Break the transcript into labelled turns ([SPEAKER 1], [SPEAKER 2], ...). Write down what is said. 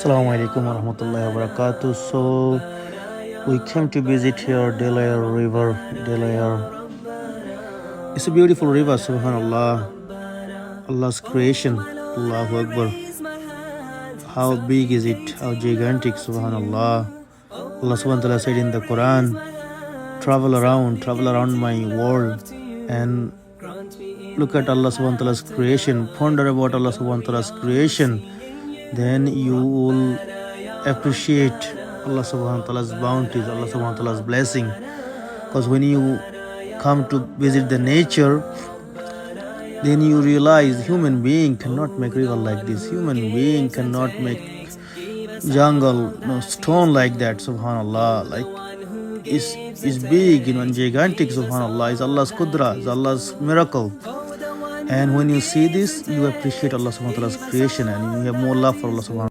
[SPEAKER 1] Assalamu alaikum warahmatullahi wabarakatuh. So we came to visit here Delware River. Delware. It's a beautiful river, SubhanAllah. Allah's creation. Allahu Akbar. How big is it? How gigantic, SubhanAllah. Allah subhanahu wa ta'ala said in the Quran, travel around my world and look at Allah subhanahu wa ta'ala's creation. Ponder about Allah subhanahu wa ta'ala's creation. Then you will appreciate Allah subhanahu wa ta'ala's bounties, Allah subhanahu wa ta'ala's blessing. Because when you come to visit the nature, then you realize human being cannot make river like this. Human being cannot make jungle, stone like that, subhanallah. Like is big, and gigantic, subhanallah. It's Allah's qudra, it's Allah's miracle. And when you see this, you appreciate Allah subhanahu wa ta'ala's creation and you have more love for Allah subhanahu wa ta'ala.